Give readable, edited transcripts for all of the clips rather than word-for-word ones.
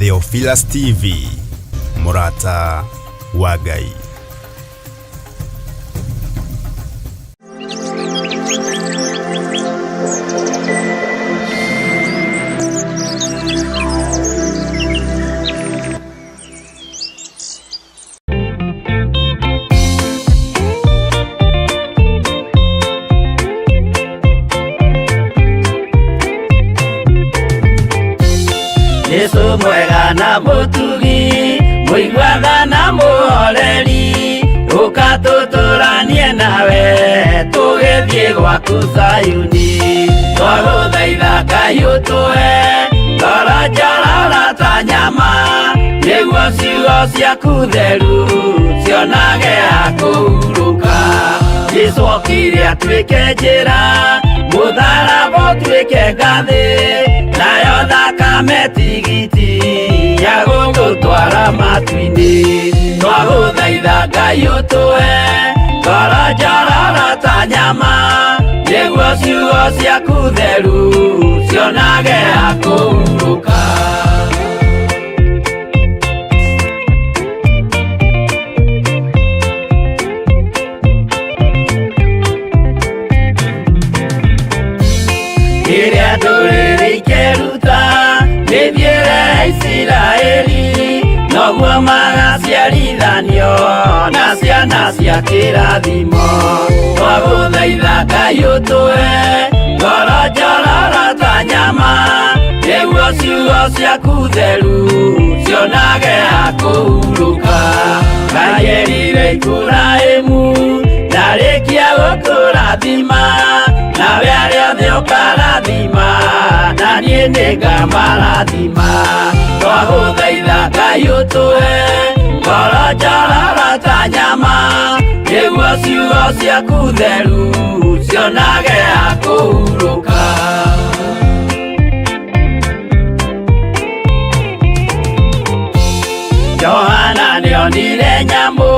Theophilus TV, Murata wa Ngai. Yesu mwega na mutugi, muigwaga na muhoreri, ukatuturanie nawe tugithie gwaku Zayuni. Twaguthaitha Ngai utue ngoro njororo ta nyama, niguo ciugo ciaku theru cionage ha kũhurũka. Jesũ okire atuĩke njĩra, mũtharaba ũtuĩke ngathĩ, nayo thakame tigiti ya gũgũtwara matu-inĩ. Twagũthaitha Ngai ũtũhe ngoro njororo ta nyama, nĩguo ciugo ciaku theru cionage ha kũhurũka. Rĩrĩa ndũrĩrĩ ikeruta mĩthiĩre Isiraeli, noguo magaciarithanio na ciana cia kĩrathimo. Twagũthaitha Ngai ũtũhe ngoro njororo ta nyama, nĩguo ciugo ciaku theru cionage ha kũhurũka. Ngai erire Iburahĩmu ndarĩkia gũkũrathima, nawe arĩa othe ũkarathima na niĩ nĩngamarathima. Twagũthaitha Ngai ũtũhe ngoro njororo ta nyama, nĩguo ciugo ciaku theru cionage ha kũhurũka. Johana nĩonire nyamũ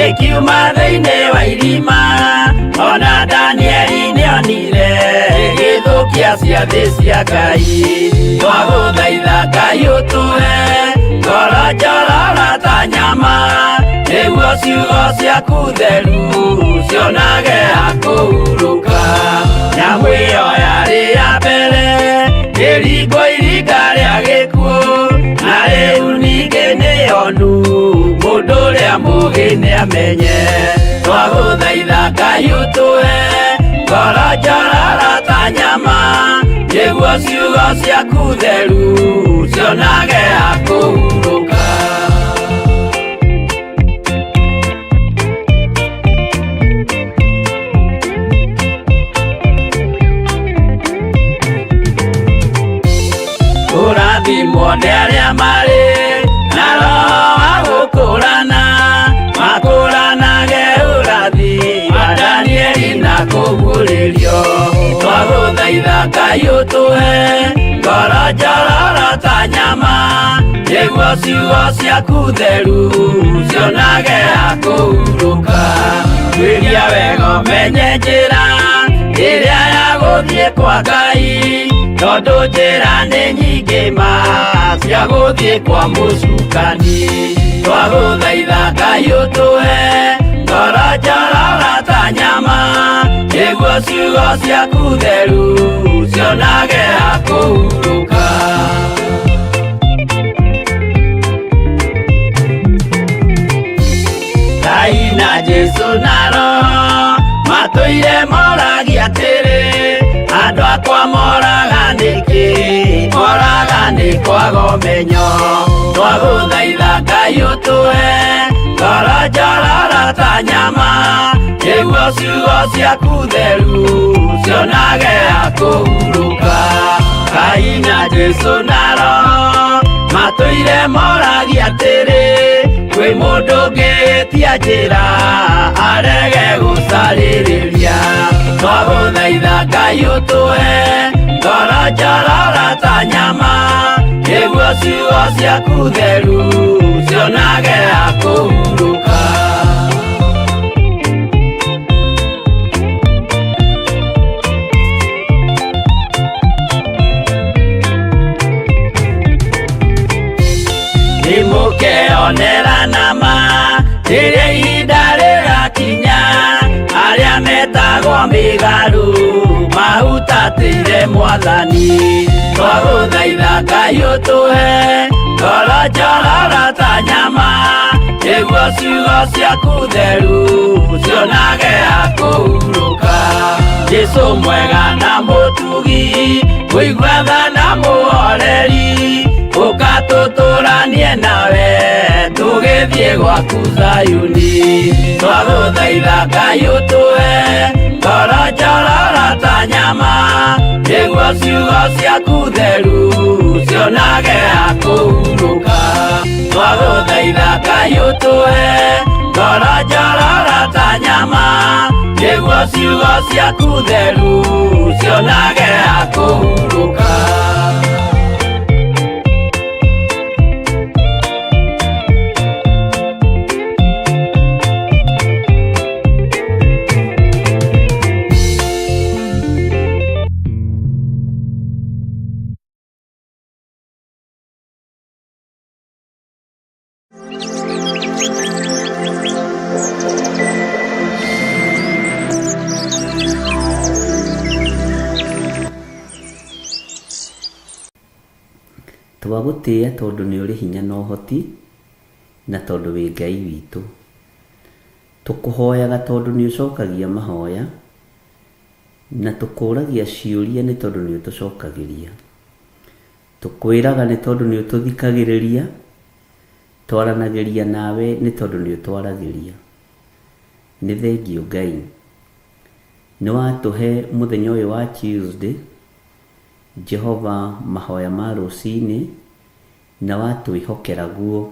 ĩkiuma thĩinĩ wa irima, ona Danieli nĩonire igĩthũkia ciathĩ cia Ngai. Twagũthaitha Ngai ũtũhe ngoro njororo ta nyama, nĩguo ciugo ciaku theru cionage ha kũhurũka. Nyamũ ĩyo yarĩ ya mbere ĩringwo iringa rĩa gĩkuũ, na rĩu ningĩ nĩyonu mũndũ ũrĩa mũũgĩ nĩamenye. Twagũthaitha Ngai ũtũhe ngoro njororo ta nyama, nĩguo ciugo ciaku theru cionage ha kũhurũka. Kũrathimwo nĩ arĩa marĩ na roho wa gũkũrana, makũranage ũrathi wa Danieli na kũguũrĩrio. Twagũthaitha Ngai ũtũhe ngoro njororo ta nyama, nĩguo ciugo ciaku theru cionage ha kũhurũka. Twĩria wega ũmenye njĩra ĩrĩa ya gũthiĩ kwa Ngai, tondũ njĩra nĩ nyingĩ ma cia gũthiĩ kwa mũcukani. Twagũthaitha Ngai ũtũhe ngoro njororo ta nyama, nĩguo ciugo ciaku theru cionage ha kũhurũka. Ngai na Jesũ na Roho matũire moragia atĩrĩ, andũ akwa moraga nĩkĩ, moraga nĩ kwaga ũmenyo. Twagũthaitha Ngai ũtũhe ngoro njororo ta nyama, nĩguo ciugo ciaku theru cionage ha kũhurũka. Ngai na Jesũ na Roho matũire moragia atĩrĩ, kwĩ mũndũ ũngĩtia njĩra arege gũcarĩrĩria. Twagũthaitha Ngai ũtũhe ngoro njororo ta nyama, nĩguo ciugo ciaku theru cionage ha kũhurũka. kuonera nama rĩrĩa ihinda rĩgakinya arĩa metagwo mĩgarũ mahutatĩire Mwathani. Twagũthaitha Ngai ũtũhe ngoro njororo ta nyama nĩguo ciugo ciaku theru cionage akũhurũka. Jesũ mwega na mũtugi mũigua tha na mũhoreri ũka tũtũranie nawe tũgĩthiĩ gwaku Zayuni. Twagũthaitha Ngai ũtũhe ngoro njororo ta nyama nĩguo ciugo ciaku theru cionage akũhurũka. Twagũthaitha Ngai ũtũhe ngoro njororo ta nyama nĩguo ciugo ciaku theru cionage akũhurũka. Twagũtĩĩa tondũ nĩ ũrĩ hinya na ũhoti na tondũ wĩ Ngai witũ. Tũkũhoyaga tondũ nĩ ũcokagia mahoya na tũkũragia ciũria nĩ tondũ nĩ ũtũcokagĩria. Tũkwĩraga nĩ tondũ nĩ ũtũthikagĩrĩria, twaranagĩria nawe nĩ tondũ nĩ ũtwaragĩria. Nĩ thengiũ Ngai, nĩ watũhe mũthenya ũyũ wa Tuesday Jehova mahoya ma rũcinĩ na watwĩhokera guo.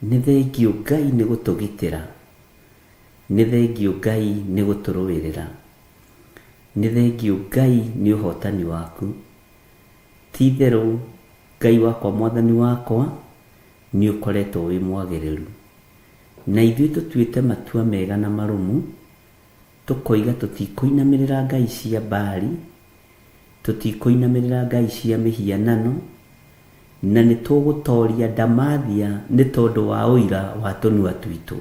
Nĩ thengiũ Ngai nĩ gũtũgitĩra, nĩ thengiũ Ngai nĩ gũtũrũĩrĩra, nĩ thengiũ Ngai nĩ ũhotani waku. Ti itherũ Ngai wakwa Mwathani wakwa nĩ ũkoretwo wĩ mwagĩrĩru, na ithuĩ tũtuĩte matua mega na marũmu tũkoiga tũtikũinamĩrĩra ngai cia Baali, tũtikũinamĩrĩra ngai cia mĩhianano, na nĩ tũgũtoria Ndamathia nĩ tondũ wa ũira wa tũnua twitũ.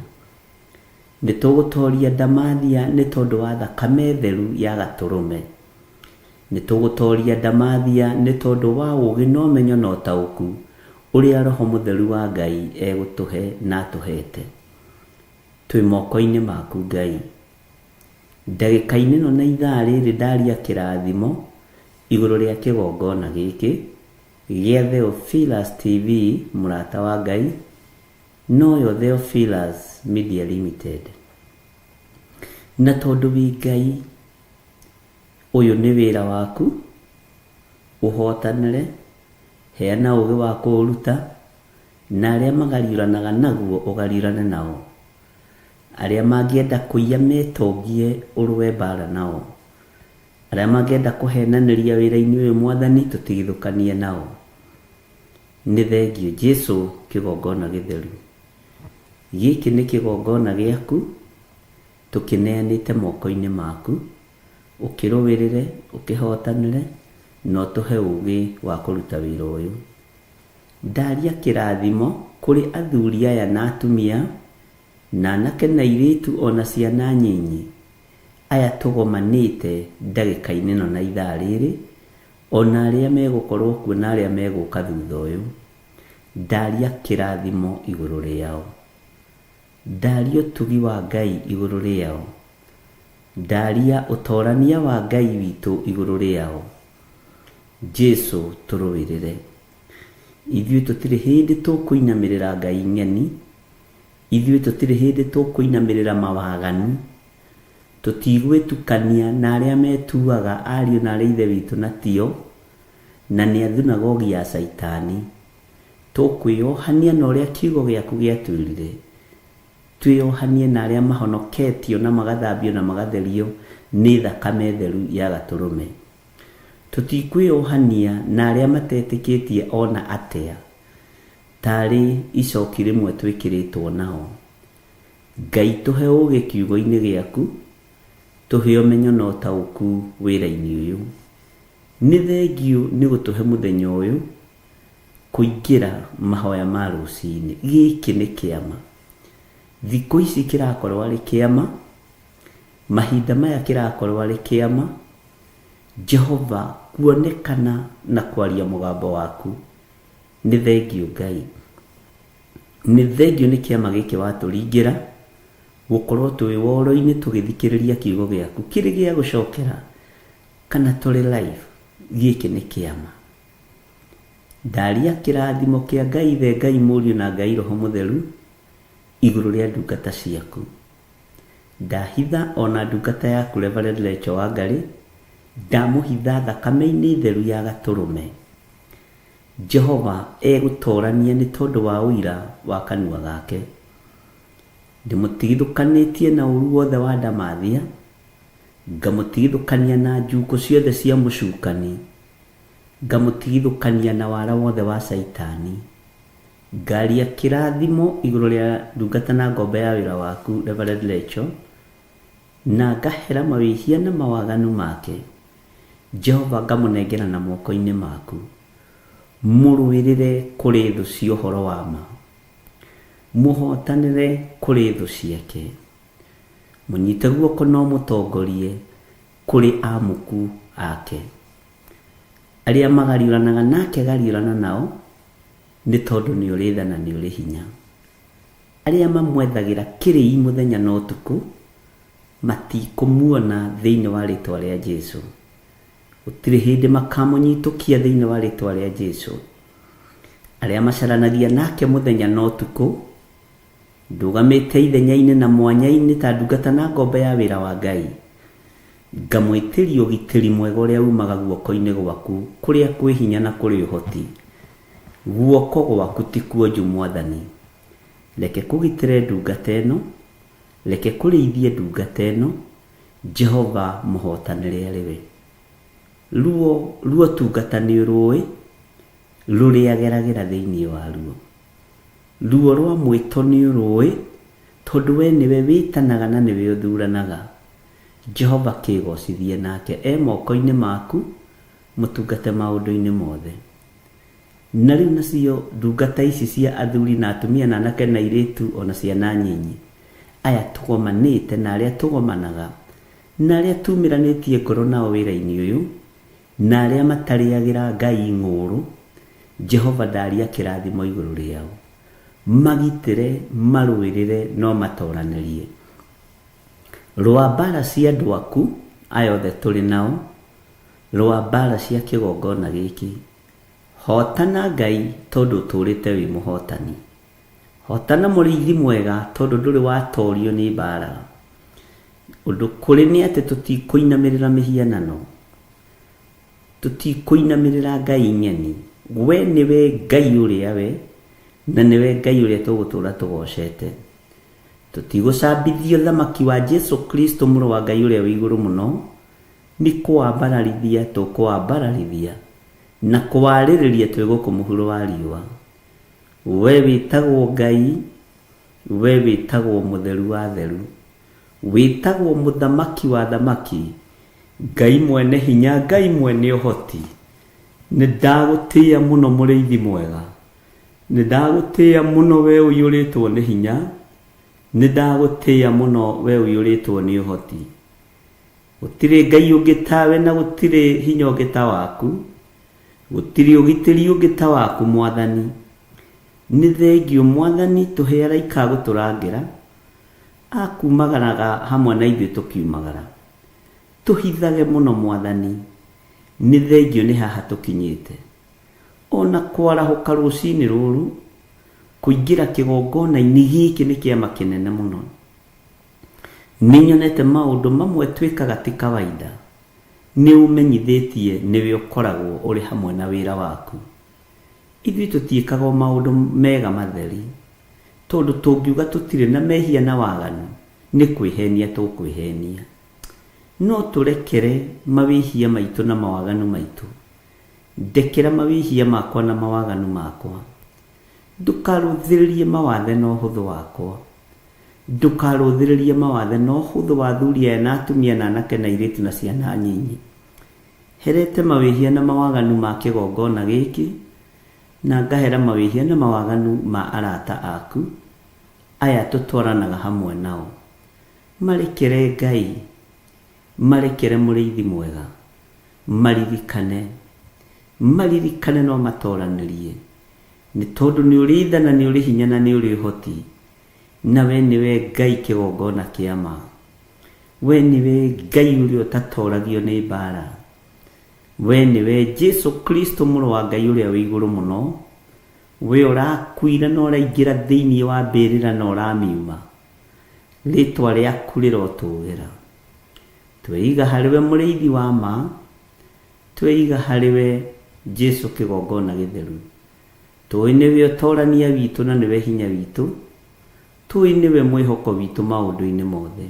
Nĩ tũgũtoria Ndamathia nĩ tondũ wa thakame theru ya Gatũrũme. Nĩ tũgũtoria Ndamathia nĩ tondũ wa ũũgĩ na ũmenyo na ũtaũku ũrĩa Roho Mũtheru wa Ngai egũtũhe na atũhete. Twĩ moko-inĩ maku Ngai. Ndagĩka-inĩ ĩno na ithaa rĩrĩ ndaria kĩrathimo igũrũ rĩa kĩgongona gĩkĩ gĩa Theophilus TV mũrata wa Ngai, noyo Theophilus Media Limited. Na tondũ wĩ Ngai, ũyũ nĩ wĩra waku, ũhotanĩre, heana ũũgĩ wa kũũruta, na arĩa magariũranaga naguo ũgariũrane nao. Arĩa mangĩenda kũiya metongie ũrũe mbaara nao. Arĩa mangĩenda kũhenanĩria wĩra-inĩ ũyũ Mwathani tũtigithũkanie nao. Nĩ thengiũ Jesũ kĩgongona gĩtheru. Gĩkĩ nĩ kĩgongona gĩaku tũkĩneanĩte moko-inĩ maku, ũkĩrũĩrĩre, ũkĩhotanĩre na ũtũhe ũũgĩ wa kũruta wĩra ũyũ. Ndaria kĩrathimo kũrĩ athuri aya na atumia na anake na airĩtu ona ciana nyinyi aya tũgomanĩte ndagĩka-inĩ ĩno na ithaa rĩrĩ, ona arĩa megũkorwo kuo na arĩa megũka thutha ũyũ. Ndaria kĩrathimo igũrũ rĩao, ndaria ũtugi wa Ngai igũrũ rĩao, ndaria ũtorania wa Ngai witũ igũrũ rĩao. Jesũ tũrũĩrĩre. Ithuĩ tũtirĩ hĩndĩ tũkũinamĩrĩra ngai ng'eni, ithuĩ tũtirĩ hĩndĩ tũkũinamĩrĩra mawaganu, tũtigwĩtukania na arĩa metuaga ariũ na arĩa ithe witũ na tio, na nĩ athunagogi ya Saitani. Tũkwĩyohania na ũrĩa kiugo gĩaku gĩatwĩrire, twĩyohanie na arĩa mahonoketio na magathambio na magatherio nĩ thakame theru ya Gatũrũme. Tũtikwĩyohania na arĩa matetĩkĩtie ona atĩa, tarĩ icoki rĩmwe twĩkĩrĩtwo nao. Ngai tũhe ũũgĩ kiugo-inĩ gĩaku, tũhe ũmenyo na ũtaũku wĩra-inĩ ũyũ. Nĩ thengiũ nĩ gũtũhe mũthenya ũyũ, kuingira mahoya ma rucini. Giki ni kiama. Thikũ ici kirakorwo ari kiama. Mahinda maya kirakorwo ari kiama. Jehova kuonekana na kwaria mugambo waku. Ni thengio Ngai. Ni thengio ni kiama giki waturingira gukorwo twi woro-ini tugithikiriria kiugo giaku kiri gia gucokera kana turi live. Giki ni kiama. Ndaria kirathimo kia Ngai Ithe, Ngai Mũriũ na Ngai Roho Mũtheru iguru ria ndungata ciaku. Ndahitha ona ndungata yaku Reverend Rachel Wangari, ndamuhitha thakame-ini theru ya gaturume. Jehova egutorania ni tondu wa uira wa kanua gake. Ndimutigithukanitie na uru wothe wa ndamathia, ngamutigithukania na njuko ciothe cia mucukani, ngamutigithukania na wara wothe wa Saitani. Ngaria kirathimo iguru ria ndungata na ngombe ya wira waku Reverend Rachel, na ngahera mawihia na mawaganu make. Jehova ngamunengera na moko-ini maku. Muruirire kuri thu cia uhoro wa ma, muhotanire kuri thu ciake. Munyite guoko no mutongorie kuri amuku ake. Aria magariuranaga nake gariurana nao ni tondu ni uri tha na ni uri hinya. Aria mamwethagira kiri muthenya na utuku matikumuona thiini wa ritwa ria Jesu. Gutiri hindi makamunyitukia thiini wa ritwa ria Jesu. Aria macaranagia nake muthenya na utuku ndugamite ithenya-ini na mwanya-ini ta ndungata na ngombe ya wira wa Ngai, ngamwitiria ugitiri mwega uria umaga guoko-ini gwaku kuria kwi hinya na kuri uhoti. Guoko gwaku ti kuonju Mwathani. Reke kugitire ndungata ino, reke kurithie ndungata ino. Jehova muhotanire ariwe. Ruo tungata ni urui ruriageragira thiini wa ruo. Ruo rwa mwito ni urui tondu we niwe witanaga na niwe uthuranaga. Jehova kigocithie nake moko-ini maku mutungate maundu-ini mothe. Na riu nacio ndungata ici cia athuri na atumia na anake na iritu ona ciana nyinyi, aya tugomanite na aria tugomanaga na aria tumiranitie ngoro nao wira-ini uyu na aria matariagira Ngai ng'uru, Jehova ndaria kirathimo iguru riao. Magitire, maruirire no matoranirie. Rwa mbara cia andu aku aya othe turi nao, rwa mbara cia kigongona giki, hotana Ngai tondu turite wi muhotani. Hotana muriithi mwega tondu nduri watorio ni mbara. Undu kuri ni ati tutikuinamirira mihianano, tutikuinamirira Ngai nyeni. We niwe Ngai uria we na niwe Ngai uria tugutura tugocete. Tutigucambithio thamaki wa Jesu Kristo muru wa Ngai uria wi iguru muno, ni kuambararithia tukuambararithia na kuwaririria twi guku muhuro wa riua. We witagwo Ngai, we witagwo mutheru wa theru, witagwo muthamaki wa thamaki, Ngai mwene hinya, Ngai mwene uhoti. Ni ndagutia muno muriithi mwega, ni ndagutia muno we uyuritwo ni hinya, ni ndagutia muno we uyuritwo ni uhoti. Gutire Ngai ungi tawe na gutire hinya ungi ta waku, gutire ugitiri ungi ta waku Mwathani. Ni thengio Mwathani tuheara ikaguturangira akumagaraga hamwe na ithuĩ tukiumagara. Tuhithage muno Mwathani, ni thengio ni haha tukinyite. Ona kwarahuka rucini ruru kuingira kigongona-ini giki ni kiama kinene muno. Ninyonete maundu mamwe twikaga ti kawaida, ni umenyithitie niwe ukoragwo uri hamwe na wira waku. Ithuĩ tutiikaga maundu mega matheri tondu tungiuga tutire na mehia na waganu ni kwihenia tukwihenia. No turekere mawihia maitu na mawaganu maitu. Ndekera mawihia makwa na mawaganu makwa. Ndukaruthiririe mawathe na uhuthu wakwa. Ndukaruthiririe mawathe na uhuthu wa athuri na atumia na anake na airĩtu na ciana nyinyi. Herete mawihia na mawaganu ma kigongona giki, na ngahera mawĩhia na mawaganu ma arata aku aya tũtwaranaga hamwe nao. Marekere Ngai, marekere Mũrĩithi mwega, maririkane no matoranĩrie, nĩ tondũ nĩ ũrĩ tha na nĩ ũrĩ hinya na nĩ ũrĩ ũhoti, na we nĩwe Ngai kĩgongona kĩa ma. We nĩwe Ngai ũrĩa ũtatoragio nĩ mbara. We nĩwe Jesu Kristo mũrũ wa Ngai ũrĩa wĩ igũrũ mũno. We ũrakuire na ũraingĩra thĩinĩ wa mbĩrĩra na ũramiuma. Rĩtwa rĩaku rĩrotũũgĩra. Tweiga harĩwe Mũrĩithi wa ma, tweiga harĩwe Jesu kĩgongona gĩtheru. Tũĩ nĩwe ũtorania witũ na nĩwe hinya witũ. Tũĩ nĩwe mwĩhoko witũ maũndũ-inĩ mothe.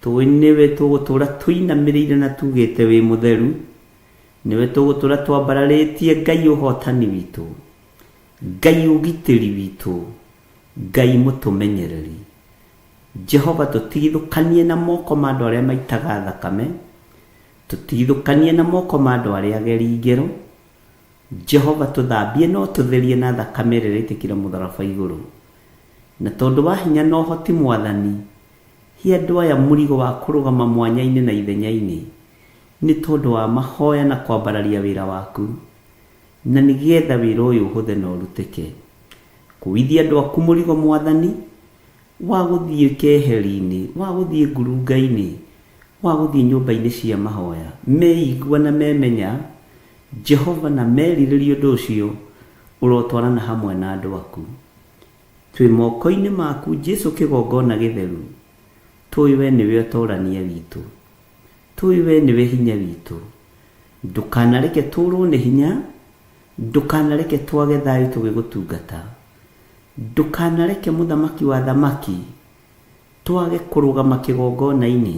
Tũĩ nĩwe tũgũtũũra tũinamĩrĩire na tugĩte wĩ mũtheru. Nĩwe tũgũtũũra twambararĩtie Ngai ũhotani witũ, Ngai ũgitĩri witũ, Ngai mũtũmenyereri. Jehova, tũtigithũkanie na moko ma andũ arĩa maitaga thakame, tũtigithũkanie na moko ma andũ arĩa ageri ngero. Jehova, tũthambie no tũtherie na thakame ĩrĩa ĩitĩkire mũtharaba igũrũ. Na tondũ wa hinya na ũhoti Mwathani, hi andũ aya mũrigo wa kũrũgama mwanya-inĩ na ithenya-inĩ, nĩ tondũ wa mahoya na kwambararia wĩra waku, na nĩgetha wĩra ũyũ ũhũthe na ũrutĩke. Kũithia andũ aku mũrigo Mwathani, wa gũthiĩ keheri-inĩ, wa gũthiĩ ngurunga-inĩ, wa gũthiĩ nyũmba-inĩ cia mahoya, meigua na memenya Jehova, na merirĩrie ũndũ ũcio ũrotwarana hamwe na andũ aku. Twĩ moko-inĩ maku Jesu kĩgongona gĩtheru. Tũĩ we nĩwe ũtorania witũ, tũĩ we nĩwe hinya witũ. Ndũkanareke tũũrwo nĩ hinya, ndũkanareke twage thayũ tũgĩgũtungata, ndũkanareke mũthamaki wa thamaki twage kũrũgama kĩgongona-inĩ,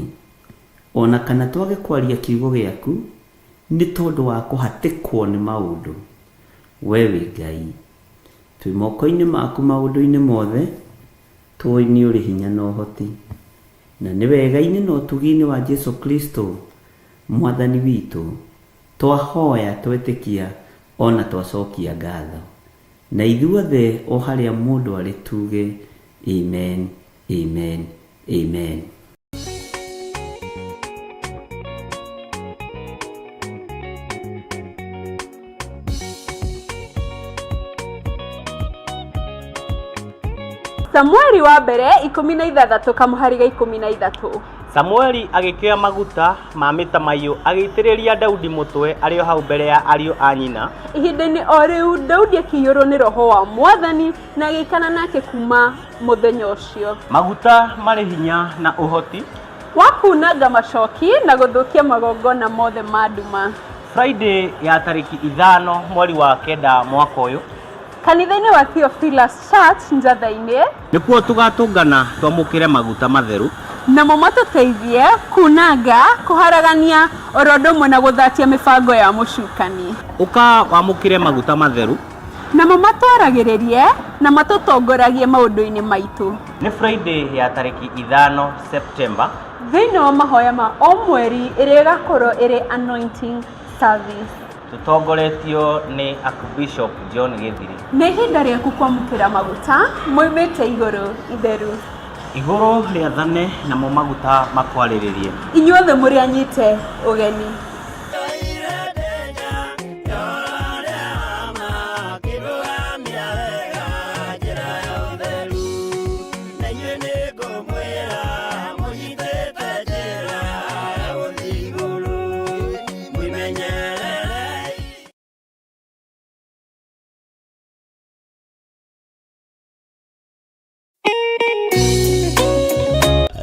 ona kana twage kwaria kiugo gĩaku nĩ tondũ wa kũhatĩkwo nĩ maũndũ. We wĩ Ngai, twĩ moko-inĩ maku maũndũ-inĩ mothe. Tũĩ nĩ ũrĩ hinya na ũhoti, na nĩ wega-inĩ na ũtugi-inĩ wa Jesu Kristo Mwathani witũ twahoya, twetĩkia, ona twacokia ngatho. Na ithuothe o harĩa mũndũ arĩ tuge amen, amen, amen. Samueli wa mbere 16 kamuhari ga 13. Samueli agĩkĩoya maguta ma mĩtamaiyũ agĩitĩrĩria Daudi mũtwe arĩ o hau mbere ya ariũ a nyina. Ihinda-inĩ o rĩu Daudi akĩiyũrwo nĩ roho wa Mwathani na agĩikana nake kuma mũthenya ũcio. Maguta marĩ hinya na ũhoti wa kunanga macoki na gũthũkia magongona mothe ma nduma. Friday ya tarĩki 5 mweri wa 9 mwaka ũyũ, kanitha-inĩ wa Theophilus Church Njatha-inĩ nĩkuo tũgatũngana twamũkĩre maguta matheru, namo matũteithie kunanga, kũharagania, oro ũndũ ũmwe na gũthatia mĩbango ya mũcukani. ũka wamũkĩre maguta matheru, namo matwaragĩrĩrie na matũtongoragie maũndũ-inĩ maitũ. nĩ Friday ya tarĩki 5 September, thĩinĩ wa mahoya ma o mweri ĩrĩa ĩgakorwo ĩrĩ anointing service. tũtongoretio nĩ Archbishop John Gĩthiri. Nĩ ihinda rĩaku kwamũkĩra maguta moimĩte igũrũ itheru. Igũrũ rĩathane namo maguta makwarĩrĩrie. Inyuothe mũrĩ anyite ũgeni.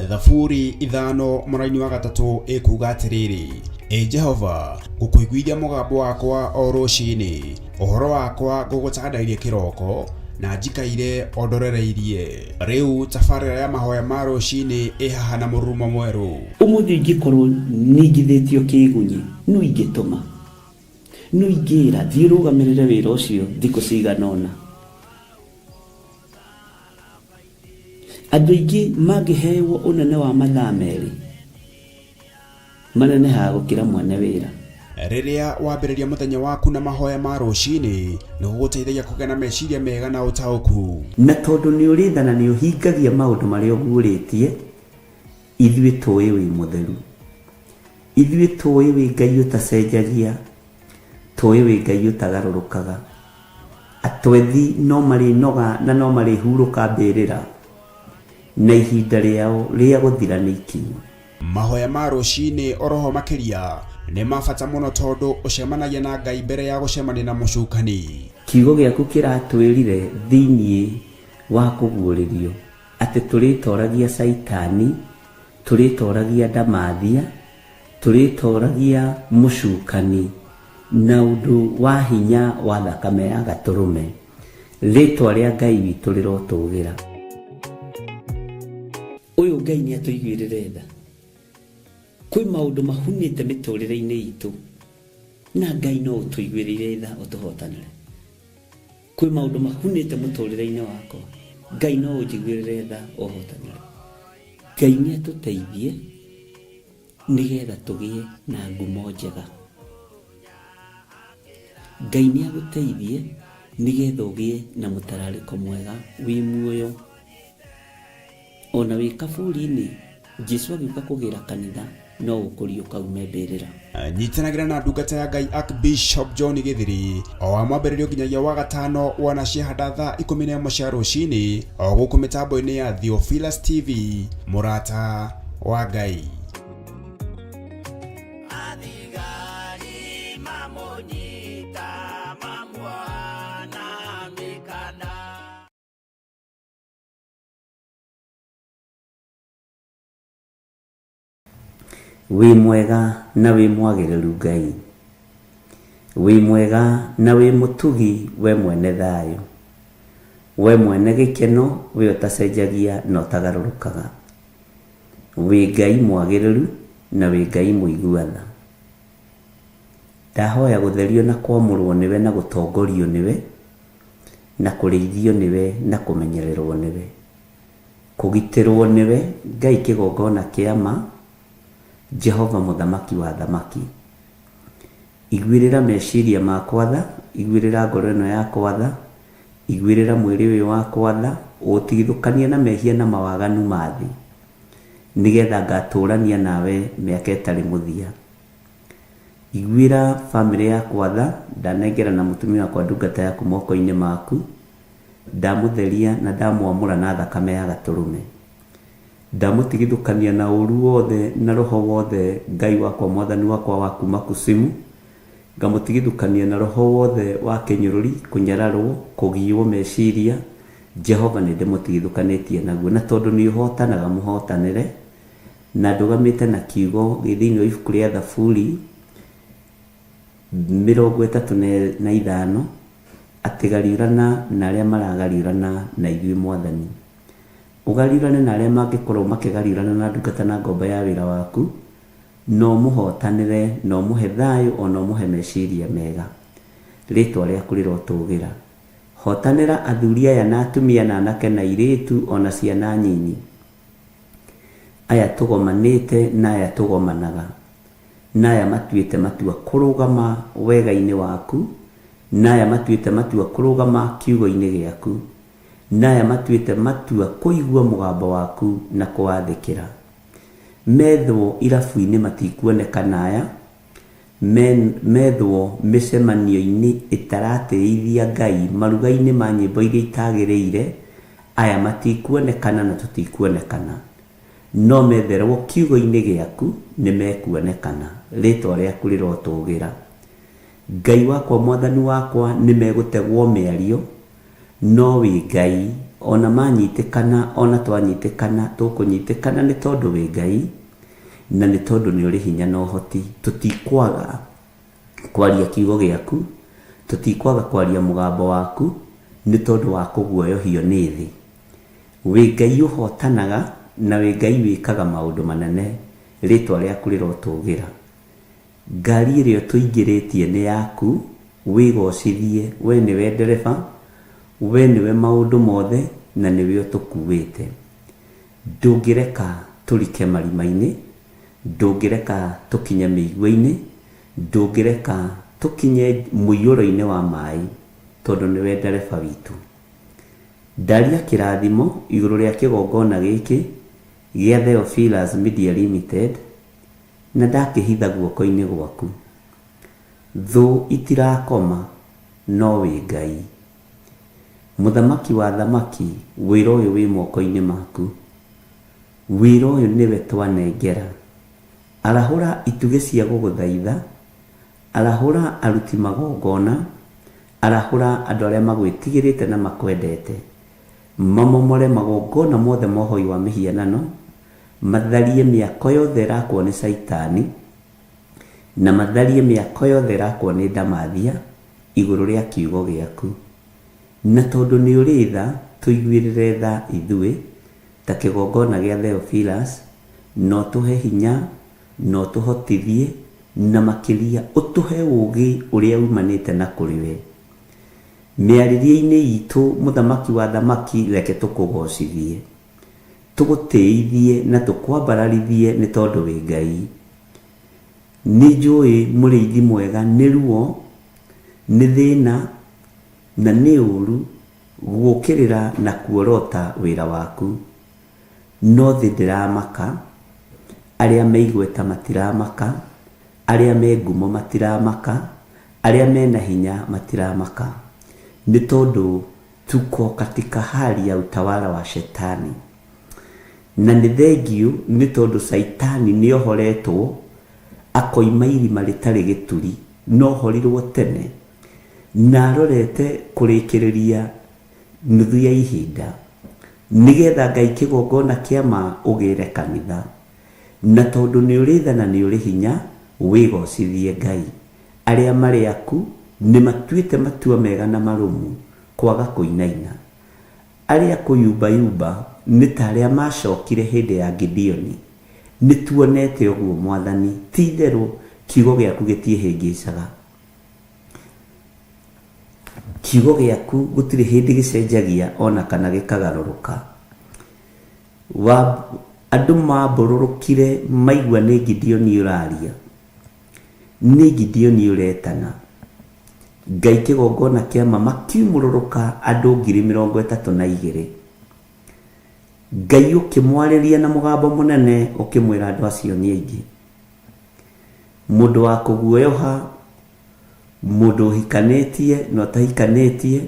Thaburi 5 mũraini wa 3 ĩkuuga atĩrĩrĩ: Jehova, ngũkũiguithia mũgambo wakwa o rũciinĩ, ũhoro wakwa ngũgũcandairie kĩroko, na njikaire ondorereirie. Rĩu tabarĩra ya mahoya ma rũciinĩ ĩhaha na mũrurumo mwerũ. Ũmũthĩ ingĩkorwo nĩngithĩtio kĩgunyi, no ingĩtũma, no ingĩra thiĩ rũgamĩrĩre wĩra ũcio thikũ cigana ũna. Andũ aingĩ mangĩheyo ũnene wa mathaa merĩ, manenehaga gũkĩra mwene wĩra. riria wambiriria muthenya waku na mahoya ma rucini ni guguteithagia kugĩa na meciria mega na utauku. Na tondu ni uritha na ni uhingagia maundu maria uguritie, ithuĩ tũĩ wĩ mũtheru, ithuĩ tũĩ wĩ Ngai ũtacenjagia, tũĩ wĩ Ngai ũtagarũrũkaga. Atwethi no marĩ noga na no marĩ hurũka mbĩrĩra, na ihinda rĩao rĩa gũthira nĩ ikinyu. Mahoya ma rucini oroho makiria nĩ mabata mũno tondu ucemanagia na Ngai mbere ya gucemania na mũcukani. Kiugo gĩaku kĩratwĩrire thĩinĩ wa kũguũrĩrio atĩ tũrĩtoragia Saitani, tũrĩtoragia Ndamathia, tũrĩtoragia mũcukani na ũndũ wa hinya wa thakame ya Gatũrũme. Rĩtwa rĩa Ngai witũ rĩrotũgĩra. Ũyũ Ngai nĩ atũiguĩrĩre tha. Kwĩ maũndũ mahunĩte mĩtũrĩre-inĩ itũ, na Ngai no ũtũiguĩrĩre tha ũtũhotanĩre. Kwĩ maũndũ mahunĩte mũtũrĩre-inĩ wakwa, Ngai no ũnjiguĩrĩre tha ũhotanĩre. Ngai nĩ atũteithie nĩgetha tũgĩe na ngumo njega. Ngai nĩ agũteithie nĩgetha ũgĩe na mũtararĩko mwega wĩ muoyo. Ona wĩ kaburi-inĩ, Jesũ agĩũka kũgĩra kanitha no ũkũrio kaume mbĩrĩra. Nyitanagĩra na ndungata ya Ngai Archbishop John Githiri o wa mwambĩrĩrio nginyagia wa gatano wana ciahanda thaa 11 cia rũcinĩ o gũkũ mĩtambo-inĩ ya Theophilus TV, mũrata wa Ngai. Wĩ mwega na wĩ mwagĩrĩru Ngai, wĩ mwega na wĩ mũtugi, we mwene thayũ, we mwene gĩkeno, we ũtacenjagia na ũtagarũrũkaga, wĩ Ngai mwagĩrĩru na wĩ Ngai mũiguatha. Ndahoya gũtherio na kwamũrwo nĩwe na gũtongorio nĩwe na kũrĩithio nĩwe na kũmenyererwo nĩwe, kũgitĩrwo nĩwe Ngai kĩgongona kĩa ma, Jehova mũthamaki wa thamaki. Iguĩrĩra meciria makwa tha, iguĩrĩra ngoro ĩno yakwa tha, iguĩrĩra mwĩrĩ ũyũ wakwa tha, ũtigithũkanie na mehia na mawaganu ma thĩ, nĩgetha ngatũrania nawe mĩaka ĩtarĩ mũthia. Iguĩra bamĩrĩ yakwa tha, ndanengera na mũtumia wakwa ndungata yaku moko-inĩ maku, ndamũtheria na ndamwamũra na thakame ya Gatũrũme. Ndamũtigithũkania na ũru wothe na roho wothe Ngai wakwa mwathani wakwa wa kuma kusimu, ngamũtigithũkania na roho wothe wa kĩnyũrũri, kũnyararwo, kũgiywo meciria. Jehova nĩ ndĩmũtigithũkanĩtie naguo, na tondũ nĩ ũhotanaga mũhotanĩre, na ndũgamĩte na kiugo thĩinĩ wa ibuku rĩa Thaburi 35 atĩ gariũrana na arĩa maragariũrana na ithuĩ Mwathani. Ũgariũrane na arĩa mangĩkorwo makĩgariũrana na ndungata na ngombo ya wĩra waku, no mũhotanĩre, no mũhe thayũ, o no mũhe meciria mega. Rĩtwa rĩaku rĩrotũgĩra. Hotanĩra athuri aya na atumia na anake na airĩtu ona ciana nyinyi, aya tũgomanĩte na aya tũgomanaga, na aya matuĩte matua kũrũgama wega-inĩ waku, na aya matuĩte matua kũrũgama kiugo-inĩ gĩaku, na aya matuĩte matua kũigua mũgambo waku na kũwathĩkĩra. Methwo irabu-inĩ matikuonekana aya, methwo mĩcemanio-inĩ ĩtaratĩithia Ngai, maruga-inĩ ma nyĩmbo iria itagĩrĩire, aya matikuonekana na tũtikuonekana, no metherwo kiugo-inĩ gĩaku nĩ mekuonekana. Rĩtwa rĩaku rĩrotũgĩra. Ngai wakwa mwathani wakwa nĩ megũtegwo mĩario, no wĩ Ngai, ona manyitĩkana, ona twanyitĩkana, tũkũnyitĩkana nĩ tondũ wĩ Ngai, na nĩ tondũ nĩ ũrĩ hinya na ũhoti. Tũtikwaga kwaria kiugo gĩaku, tũtikwaga kwaria mũgambo waku, nĩ tondũ wa kũguoyohio nĩ thĩ. Wĩ Ngai ũhotanaga, na wĩ Ngai wĩkaga maũndũ manene. Rĩtwa rĩaku rĩrotũgĩra. Ngari ĩrĩa tũingĩrĩtie nĩ yaku, wĩgocithie. We nĩwe ndereba, we nĩwe maũndũ mothe, na nĩwe ũtũkuĩte. Ndũngĩreka tũrike marima-inĩ, ndũngĩreka tũkinye mĩigua-inĩ, ndũngĩreka tũkinye mũiyũro-inĩ wa maĩ tondũ nĩwe ndereba witũ. Ndaria kĩrathimo igũrũ rĩa kĩgongona gĩkĩ gĩa Theophilus Media Limited na ndakĩhitha guoko-inĩ gwaku. Thũ itirakoma no wĩ Ngai. Mũthamaki wa thamaki, wĩra ũyũ wĩ moko-inĩ maku. Wĩra ũyũ nĩwe twanengera. Arahũra itugĩ cia gũgũthaitha, arahũra aruti magongona, arahũra andũ arĩa magwĩtigĩrĩte na makwendete, mamomore magongona mothe mohoi wa mĩhianano, matharie mĩako yothe ĩrakwo nĩ Saitani, na matharie mĩako yothe ĩrakwo nĩ ndamathia igũrũ rĩa kiugo gĩaku. Na tondũ nĩ ũrĩ tha, tũiguĩrĩre tha ithuĩ ta kĩgongona gĩa Theophilus, no tũhe hinya, no tũhotithie, na makĩria ũtũhe ũũgĩ ũrĩa umanĩte na kũrĩ we. Mĩarĩrie-inĩ itũ mũthamaki wa thamaki, reke tũkũgocithie, tũgũtĩithie na tũkwambararithie nĩ tondũ wĩ Ngai. Nĩ njũĩ mũrĩithi mwega nĩ ruo, nĩ thĩna na nĩ ũru gũũkĩrĩra na kuorota wĩra waku. No thĩ ndĩramaka, arĩa meigweta matiramaka, arĩa me ngumo matiramaka, arĩa mena hinya matiramaka, nĩ tondũ tuko katika hali ya utawala wa Shetani. Na nĩ thengiũ nĩ tondũ Saitani nĩ ohoretwo akoima irima rĩtarĩ gĩturi, no horirwo tene, na arorete kũrĩkĩrĩria nuthu ya ihinda, nĩgetha Ngai kĩgongona kĩa ma ũgĩre kanitha. Na tondũ nĩ ũrĩ tha na nĩ ũrĩ hinya, wĩgocithie Ngai. Arĩa marĩ aku nĩ matuĩte matua mega na marũmu kwaga kũinaina. Arĩa kũyumbayumba nĩ ta arĩa macokire hĩndĩ ya Gideoni. Nĩ tuonete ũguo Mwathani, ti itherũ kiugo gĩaku gĩtiĩhĩngĩcaga. Kiugo gĩaku gũtirĩ hĩndĩ gĩcenjagia ona kana gĩkagarũrũka. Andũ mambũrũrũkire maigua nĩ Gideoni ũraria, nĩ Gideoni ũretana. Ngai kĩgongona kĩama makiumũrũrũka andũ 32,000. Ngai ũkĩmwarĩria na mũgambo mũnene ũkĩmwĩra andũ acio nĩ aingĩ. Mũndũ wa kũguoyoha, mũndũ ũhikanĩtie no tahikanĩtie,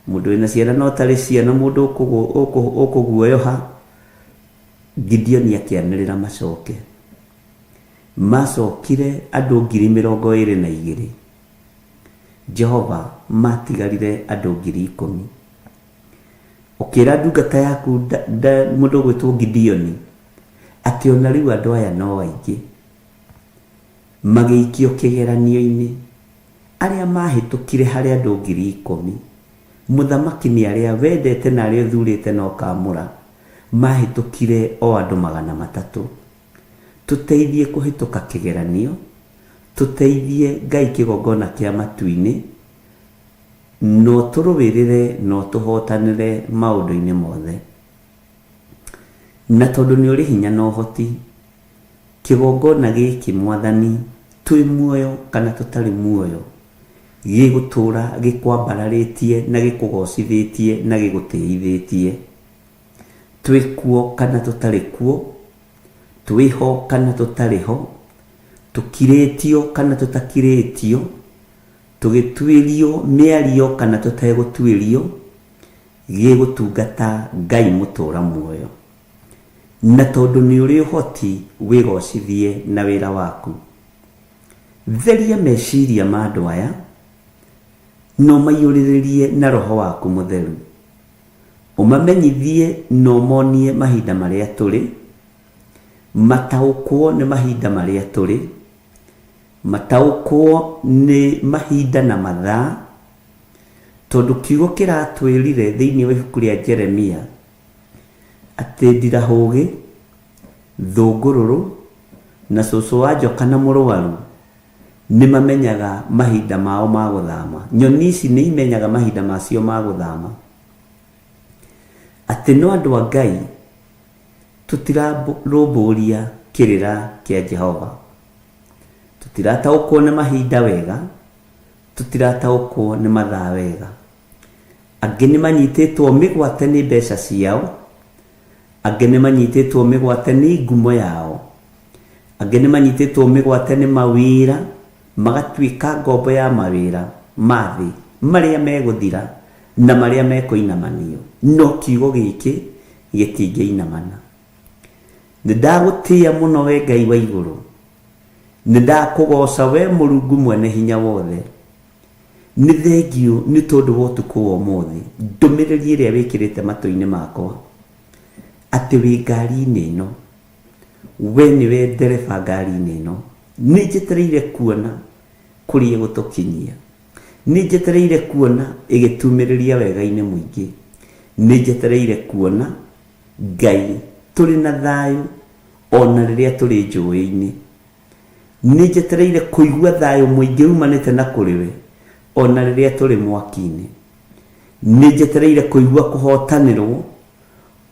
mũndũ wĩna ciana no tarĩ ciana, mũndũ ũkũguoyoha. Gideoni akĩanĩrĩra macoke. Macokire andũ 22,000. Jehova matigarire andũ 10,000. Ũkĩra ndungata yaku mũndũ gwĩtwo Gideoni atĩ ona rĩu andũ aya no aingĩ. Magĩikio kĩgeranio-inĩ. Arĩa mahĩtũkire harĩ andũ 10,000, mũthamaki nĩ arĩa wendete na arĩa ũthurĩte na ũkamũra, mahĩtũkire o andũ 300. Tũteithie kũhĩtũka kĩgeranio, tũteithie Ngai kĩgongona kĩa matu-inĩ, no tũrũwĩrĩre no tũhotanĩre maũndũ-inĩ mothe. Na tondũ nĩ ũrĩ hinya na ũhoti, kĩgongona gĩkĩ Mwathani, twĩ muoyo kana tũtarĩ muoyo, gĩgũtũra gĩkwambararĩtie na gĩkũgocithĩtie na gĩgũtĩithĩtie. Twĩ kuo kana tũtarĩ kuo, twĩho kana tũtarĩ ho, tũkirĩtio kana tũtakirĩtio, tũgĩtuĩrio mĩario kana tũtegũtuĩrio, gĩgũtungata Ngai mũtũra muoyo. Na tondũ nĩ ũrĩ ũhoti, wĩgocithie na wĩra waku. Theria meciria ma andũ aya, no maiyũrĩrĩrie na roho waku mũtheru. Ũmamenyithie no monie mahinda marĩa tũrĩ, mataũkwo nĩ mahinda marĩa tũrĩ, mataũkwo nĩ mahinda na mathaa, tondũ kiugo kĩratwĩrire thĩinĩ wa ibuku rĩa Jeremia atĩ ndirahũgĩ, thũngũrũrũ na cũcũ wa njoka na mũrũaru nĩ mamenyaga mahinda mao ma gũthama. Nyoni ici nĩ imenyaga mahinda macio ma gũthama. Atĩ no andũ a Ngai tũtirarũmbũria kĩrĩra kĩa Jehova, tutirataũkwo nĩ mahinda wega, tutirataũkwo nĩ mathaa wega. Angĩ nĩ manyitĩtwo mĩgwate nĩ mbeca ciao, angĩ nĩ manyitĩtwo mĩgwate nĩ ngumo yao, angĩ nĩ manyitĩtwo mĩgwate nĩ mawĩra, magatuĩka ngombo ya mawĩra ma thĩ marĩa megũthira na marĩa mekũinamanio, no kiugo gĩkĩ gĩtingĩinamana. Nĩndagũtĩĩa mũno we Ngai wa igũrũ, nĩndakũgoca we Mũrungu mwene hinya wothe. Nĩ thengio nĩ tondũ wa ũtukũ wa ũmũthĩ, ndũmĩrĩri ĩrĩa wĩkĩrĩte matũ-inĩ makwa atĩ wĩ ngari-inĩ ĩno, we nĩwe ndereba ngari-inĩ ĩno. Nĩ njetereire kuona kũrĩa gũtũkinyia, nĩ njetereire kuona ĩgĩtumĩrĩria wega-inĩ mũingĩ, nĩ njetereire kuona Ngai tũrĩ na thayũ ona rĩrĩa tũrĩ njũĩ-inĩ, nĩ njetereire kũigua thayũ mũingĩ umanĩte na kũrĩ we ona rĩrĩa tũrĩ mwaki-inĩ, nĩ njetereire kũigua kũhotanĩrwo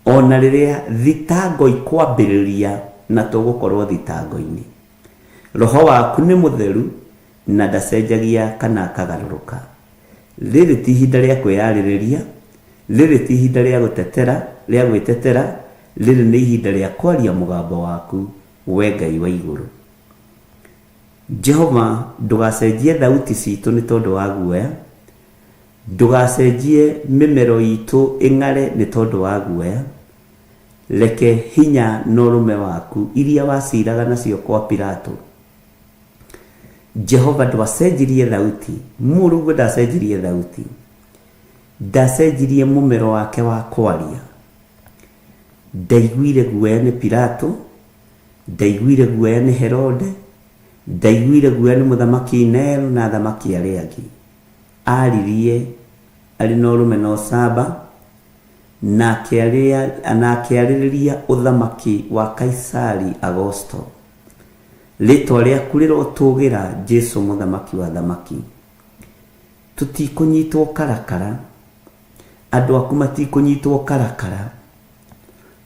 ona rĩrĩa thitango ikwambĩrĩria na tũgũkorwo thitango-inĩ. Roho waku nĩ mũtheru na ndacenjagia kana akagarũrũka. Rĩrĩ ti ihinda rĩa kwĩyarĩrĩria, rĩrĩ ti ihinda rĩa gwĩtetera, rĩrĩ nĩ ihinda rĩa kwaria mũgambo waku we Ngai wa igũrũ. Jehova, ndũgacenjie thauti citũ nĩ tondũ wa guoya, ndũgacenjie mĩmero itũ ĩng'are nĩ tondũ wa guoya. Reke hinya na ũrũme waku iria waciraga nacio kwa Pilato, Jehova, ndwacenjirie thauti. Mũrungu ndacenjirie thauti, ndacenjirie mũmero wake wa kwaria. Ndaiguire guoya nĩ Pilato, ndaiguire guoya nĩ Herode, ndaiguire guoya nĩ mũthamaki Nero na athamaki arĩa angĩ. Aririe arĩ na ũrũme na ũcamba na akĩarĩrĩria ũthamaki wa Kaisari Augusto. Rĩtwa rĩaku rĩrotũgĩra Jesũ mũthamaki wa thamaki. Tũtikũnyitwo karakara, andũ aku matikũnyitwo karakara,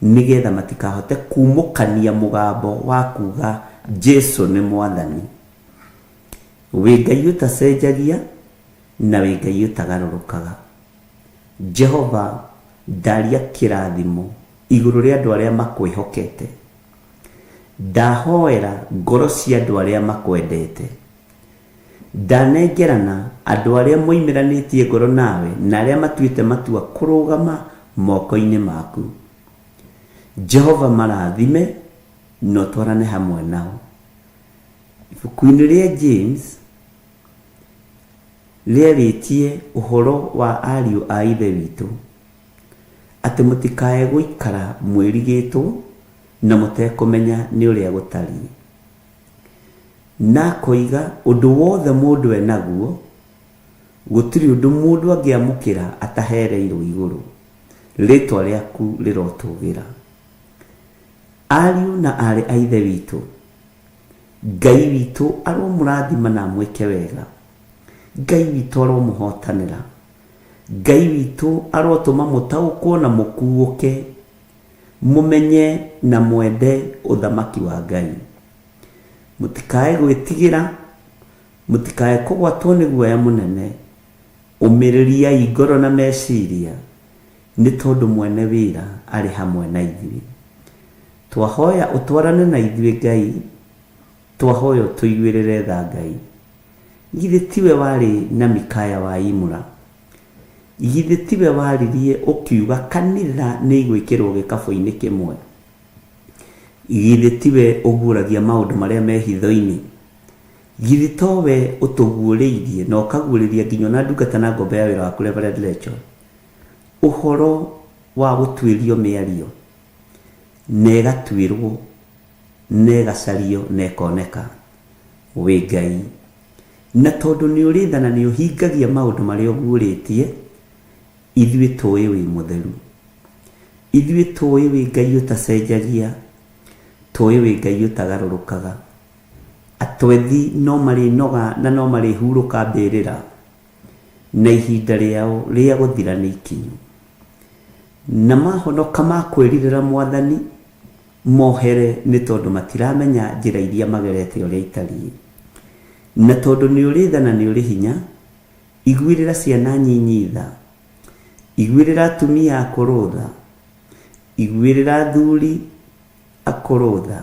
nĩgetha matikahote kumũkania mũgambo wa kuga Jesũ nĩ mwathani. Wĩ Ngai ũtacenjagia na wĩ Ngai ũtagarũrũkaga. Jehova, ndaria kĩrathimo igũrũ rĩa andũ arĩa makwĩhokete, ndahoera ngoro cia andũ arĩa makwendete, ndanengerana andũ arĩa moimĩranĩtie ngoro nawe na arĩa matuĩte matua kũrũgama moko-inĩ maku. Jehova, marathime na ũtwarane hamwe nao. Ibuku-inĩ rĩa James rĩarĩtie ũhoro wa ariũ a ithe witũ atĩ mũtikae gũikara mwĩrigĩtwo na mũtekũmenya nĩ ũrĩa gũtariĩ. Na koiga ũndũ wothe mũndũ enaguo, gũtirĩ ũndũ mũndũ angĩamũkĩra atahereirwo igũrũ. Rĩtwa rĩaku rĩrotũgĩra. Ariũ na arĩ a ithe witũ, Ngai witũ aromũrathima na mwĩke wega. Ngai witũ aromũhotanĩra. Ngai witũ arotũma mũtaũkwo na mũkuũke, mũmenye na mwende ũthamaki wa Ngai. Mũtikae gwĩtigĩra, mũtikae kũgwatwo nĩ guoya mũnene. Ũmĩrĩriai ngoro na meciria, nĩ tondũ mwene wĩra arĩ hamwe na ithuĩ. Twahoya ũtwarane na ithuĩ Ngai, twahoya tũiguĩrĩre tha Ngai. Githĩ tiwe warĩ na Mikaya wa Imura? Githĩ tiwe waririe ũkiuga kanitha nĩ igwĩkĩrwo gĩkabũ-inĩ kĩmwe? Githĩ tiwe ũguũragia maũndũ marĩa me hitho-inĩ? Githĩ towe ũtũguũrĩirie na ũkaguũrĩria nginya na ndungata na ngombe ya wĩra waku Reverend Rachel ũhoro wa gũtuĩrio mĩario na ĩgatuĩrwo na ĩgacario na ĩkoneka? Wĩ Ngai, na tondũ nĩ ũrĩtha na nĩ ũhingagia maũndũ marĩa ũguũrĩtie, ithuĩ tũĩ wĩ mũtheru, ithuĩ tũĩ wĩ Ngai ũtacenjagia, tũĩ wĩ Ngai ũtagarũrũkaga. Atwethi no marĩnoga na no marĩhurũka mbĩrĩra, na ihinda rĩao rĩa gũthira nĩ ikinyu. Na mahonoka makwĩrirĩra Mwathani, mohere nĩ tondũ matiramenya njĩra iria magerete ũrĩa itariĩ. na tondu ni uri tha na ni uri hinya igwirira ciana nyinyi tha igwirira atumia akuru tha igwirira athuri akuru tha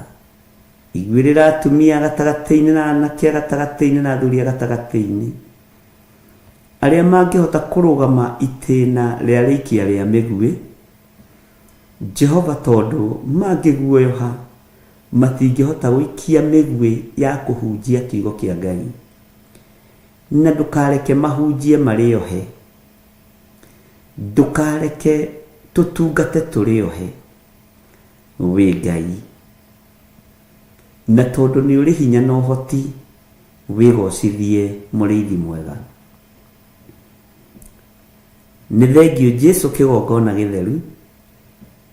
igwirira atumia gatagati-ini na anake gatagati-ini na athuri gatagati-ini aria mangihota kurugama itena ria rikia ria migwi Jehova tondu mangiguoyoha matingihota gwikia migwi ya kuhunjia kiugo kia Ngai na ndukareke mahunjie mariohe ndukareke tutungate turiohe wi Ngai na tondu ni uri hinya na uhoti wigocithie muriithi mwega ni thengio Jesu kigongona githeru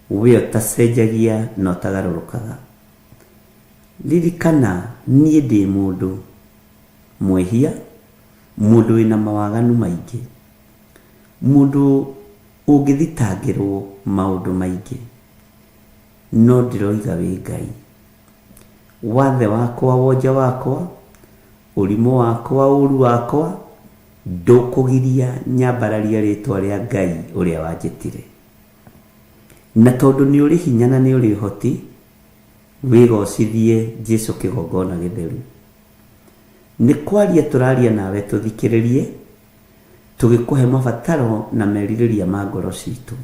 we utacenjagia na utagarurukaga ririkana nie ndi mundu mwehia mundu wina mawaganu maingi mundu ungithitangirwo maundu maingi no ndiroiga wi Ngai wathe wakwa wonja wakwa urimo wakwa uru wakwa ndukugiria nyambararia ritwa ria Ngai uria wanjitire na tondu ni uri hinya na ni uri hoti wigocithie Jesu kigongona githeru ni kwaria turaria nawe tuthikiririe tugikuhe mabataro na meririria ma ngoro citu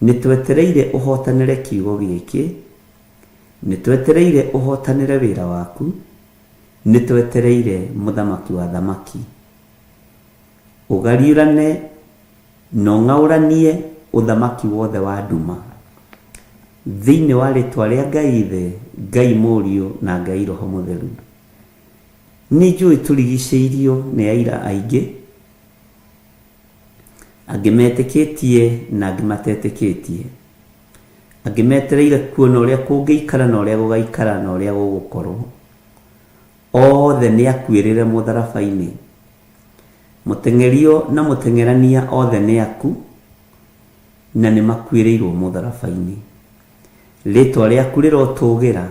ni twetereire uhotanire kiugo giki ni twetereire uhotanire wira waku ni twetereire muthamaki wa thamaki ugariurane no ngauranie uthamaki wothe wa nduma thiini wa ritwa ria Ngai ithe Ngai Mũriũ na Ngai Roho Mũtheru ni njui turigicĩirio ni aira aingi angimetĩkĩtie na angimatetĩkĩtie angimetereire kuona uria kũngĩikara na uria gũgaikara na uria gũgũkorwo othe ni akuĩrĩre mũtharaba-inĩ mũtengerio na mũtengerania othe ni aku na ni makuĩrĩirwo mũtharaba-inĩ ritwa riaku rirotũgĩra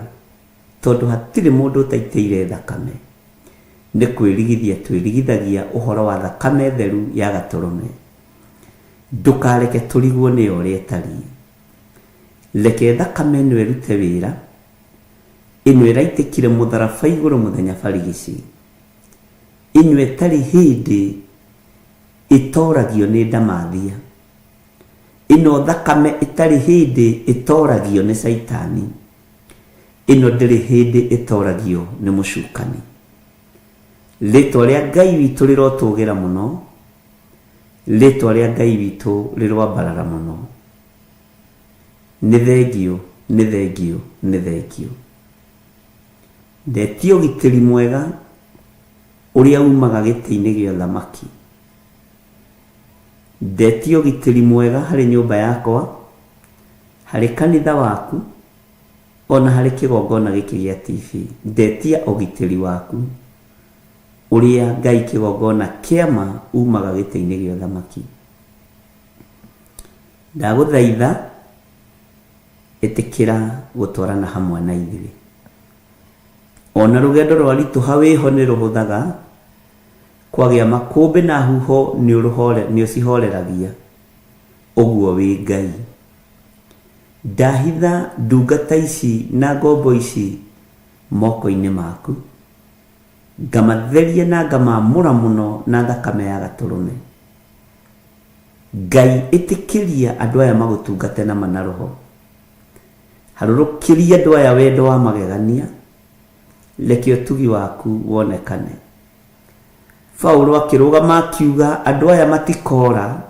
tondu hatirĩ mũndũ ũtaitĩire thakame ni kwĩrigithia twĩrigithagia ũhoro wa thakame theru ya gatũrũme ndukareke tũrigwo nĩyo ũrĩa ĩtariĩ reke thakame ĩno ĩrute wĩra ĩno ĩraitĩkire mũtharaba igũrũ mũthenya barigici ĩno ĩtarĩ hĩndĩ ĩtoragio nĩ ndamathia ĩno thakame ĩtarĩ hĩndĩ ĩtoragio nĩ Saitani ĩno ndĩrĩ hĩndĩ ĩtoragio nĩ mũcukani ritwa ria Ngai witũ rirotũgĩra mũno ritwa ria Ngai witũ rirwambarara mũno nĩ thengio nĩ thengio nĩ thengio ndetie ũgitĩri mwega ũrĩa umaga gĩtĩ-inĩ gĩa thamaki ndetie ũgitĩri mwega harĩ nyũmba yakwa harĩ kanitha waku ona harĩ kĩgongona gĩkĩ gĩa TV ndetia ũgitĩri waku ũrĩa Ngai kĩgongona kĩama umaga gĩtĩ-inĩ gĩa thamaki ndagũthaitha ĩtĩkĩra gũtwarana hamwe na ithuĩ ona rũgendo rwaritũha wĩho nĩ rũhũthaga kwagĩa makũmbĩ na huho nĩ ũcihoreragia ũguo wĩ Ngai ndahitha ndungata ici na ngombo ici moko-inĩ maku ngamatheria na ngamamũra mũno na thakame ya gatũrũme Ngai ĩtĩkĩria andũ aya magũtungate na mana roho harũrũkĩria andũ aya wendo wa magegania reke ũtugi waku wonekane Paulo akĩrũgama akiuga andũ aya matikora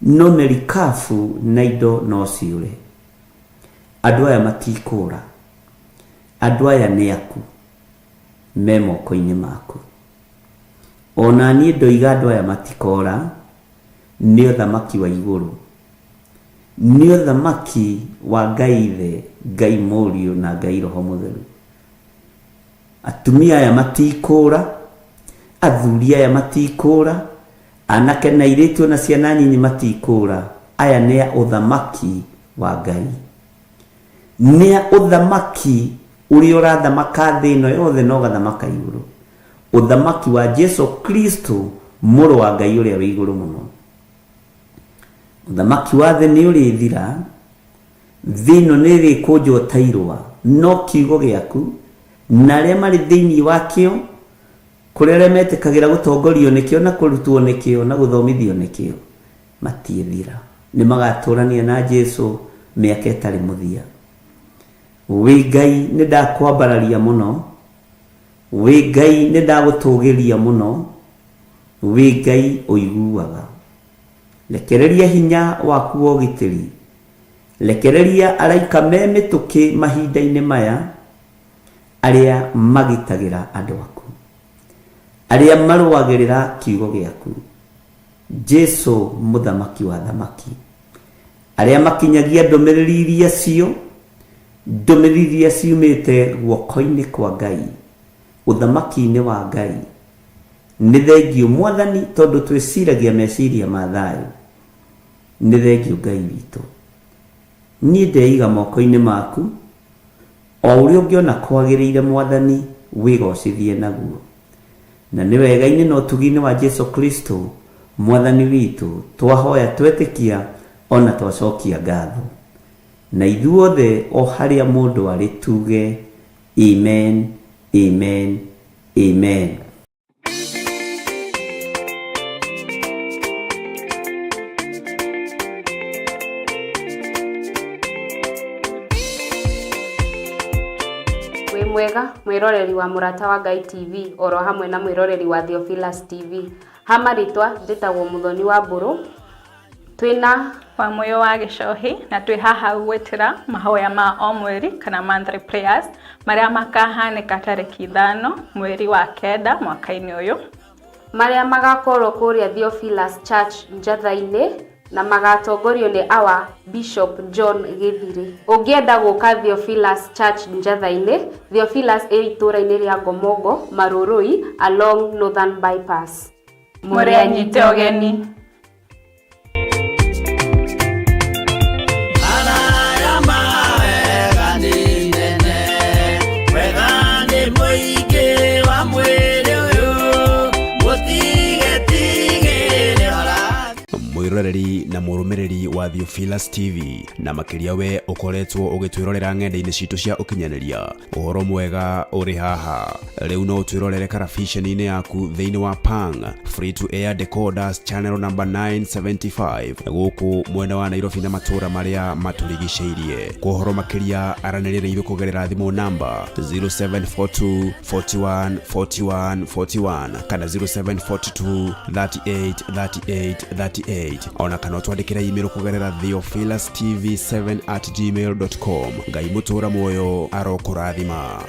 no merikabu na indo no ciũre andũ aya matikũra andũ aya nĩ aku me moko-inĩ maku ona niĩ ndoiga andũ aya matikora nĩ ũthamaki wa igũrũ nĩ ũthamaki wa Ngai ithe Ngai Mũriũ na Ngai Roho Mũtheru atumia aya matikũra athuri aya matikũra anake na airĩtu na ciana nyinyi matikũra aya nĩ ũthamaki wa Ngai nĩ ũthamaki ũrĩa ũrathamaka thĩ ĩno yothe no gathamaka igũrũ uthamaki wa Jesu Kristo mũrũ wa Ngai ũrĩa wĩ igũrũ mũno. Uthamaki wa thĩ nĩ ũrĩthira, thĩ ĩno nĩ ĩrĩkũnjwo ta irũa, no kiugo gĩaku na arĩa marĩ thĩinĩ wakĩo, kũrĩa arĩa metĩkagĩra gũtongorio nĩkĩo na kũrutwo nĩkĩo na gũthomithio nĩkĩo, matiethira, nĩ magatũrania na Jesu mĩaka ĩtarĩ mũthia. Wĩ Ngai nĩ ndakwambararia mũno, wĩ Ngai nĩ ndagũtũgĩria mũno, wĩ Ngai ũiguaga. Rekereria hinya waku wa ũgitĩri, rekereria araika me mĩtũkĩ mahinda-inĩ maya arĩa magitagĩra andũ aku, arĩa marũagĩrĩra kiugo gĩaku, Jesu mũthamaki wa thamaki, arĩa makinyagia ndũmĩrĩri iria cio, ndũmĩrĩri iria ciumĩte guoko-inĩ kwa Ngai, ũthamaki-inĩ wa Ngai. Nĩ thengiũ Mwathani tondũ twĩciragia meciria ma thayũ. Nĩ thengiũ Ngai witũ. Niĩ ndeiga moko-inĩ maku, o ũrĩa ũngĩona kwagĩrĩire Mwathani wĩgocithie naguo. Na nĩ wega-inĩ na ũtugi-inĩ wa Jesu Kristo Mwathani witũ twahoya twetĩkia ona twacokia ngatho. Na ithuothe o harĩa mũndũ arĩ tuge amen, amen, amen. Mwega mwiroreri wa Murata wa Ngai TV oro hamwe na mwiroreri wa Theophilus TV. Hamaritwa nditagwo Muthoni wa Mburu, twina wa moyo wa Gicohi na twi haha gwetera mahoya ma o mweri kana monthly prayers maria makahanĩka tarĩki 5 mweri wa 9 mwaka-inĩ ũyũ, maria magakorwo kũrĩa Theophilus Church Njatha-inĩ na magatongorio nĩ our Bishop John Githiri. Ũngĩenda gũka Theophilus Church Njatha-inĩ, Theophilus ĩ itũra-inĩ rĩa Ngomongo, Marũrũi along Northern Bypass. Mũrĩanyite ũgeni. mwiroreri na mũrũmĩrĩri wa Theophilus TV na makĩria we ũkoretwo ũgĩtwĩrorera ng'enda-inĩ citũ cia ũkinyanĩria. Ũhoro mwega ũrĩ haha. Rĩu no ũtwĩrorere karabiceni-inĩ yaku thĩinĩ wa Pang free to air decoders channel number 975 gũkũ mwena wa Nairobi na matũra marĩa matũrigicĩirie. Kwa ũhoro makĩria aranĩrĩra ithuĩ kũgerera thimũ namba 0742 41 41 41 kana 0742 38 38 38 ona kana twandĩkĩra email kũgerera theophilustv7@gmail.com. Ngai mũtũra muoyo arokũrathima.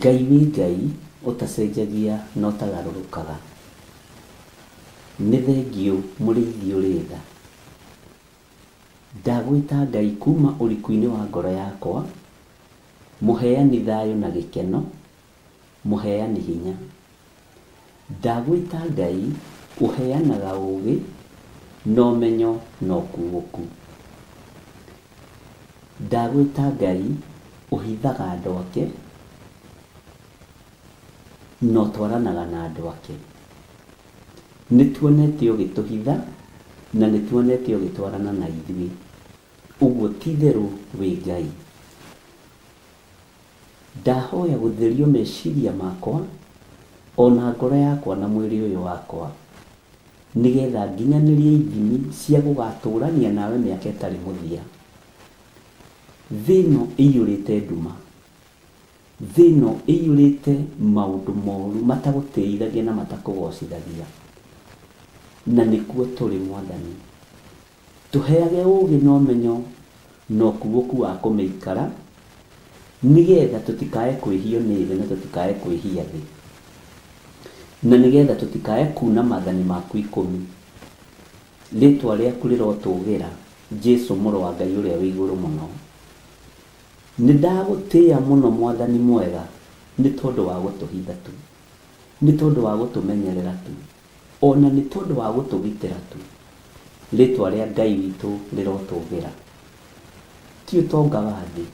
Ngai wĩ Ngai ũtacenjagia na ũtagarũrũkaga. Nĩ thengiũ mũrĩithi ũrĩ tha. Ndagwĩta Ngai kuma ũriku-inĩ wa ngoro yakwa, mũheani thayũ na gĩkeno, mũheani hinya. Ndagwĩta Ngai ũheanaga ũũgĩ na ũmenyo na ũkuũku. Ndagwĩta Ngai ũhithaga andũ ake no twaranaga na andũ ake. Nĩtuonete ũgĩtũhitha na nĩtuonete ũgĩtwarana na ithuĩ. Ũguo ti-itherũ wĩ Ngai. Ndahoya gũtherio meciria makwa ona ngoro yakwa na mwĩrĩ ũyũ wakwa, nĩgetha nginyanĩrie ithimi cia gũgatũrania nawe mĩaka ĩtarĩ mũthia. Thĩ ĩno ĩiyũrĩte nduma, thĩ ĩno ĩiyũrĩte maũndũ moru matagũteithagia na matakũgocithagia. na nĩkuo tũrĩ Mwathani. Tũheage ũũgĩ na ũmenyo na ũkuũku wa kũmĩikara, nĩgetha tũtikae kwĩhio nĩ thĩ na tũtikae kwĩhia thĩ, na nĩgetha tũtikae kuna maathani maku 10. Rĩĩtwa rĩaku rĩrotũũgĩra, Jesũ mũrũ wa Ngai ũrĩa wĩ igũrũ mũno. Nĩndagũtĩĩa mũno Mwathani mwega, nĩ tondũ wa gũtũhitha tu, nĩ tondũ wa gũtũmenyerera tu, ona nĩ tondũ wa gũtũgitĩra tu. Rĩĩtwa rĩa Ngai witũ rĩrotũũgĩra. Ti ũtonga wa thĩ,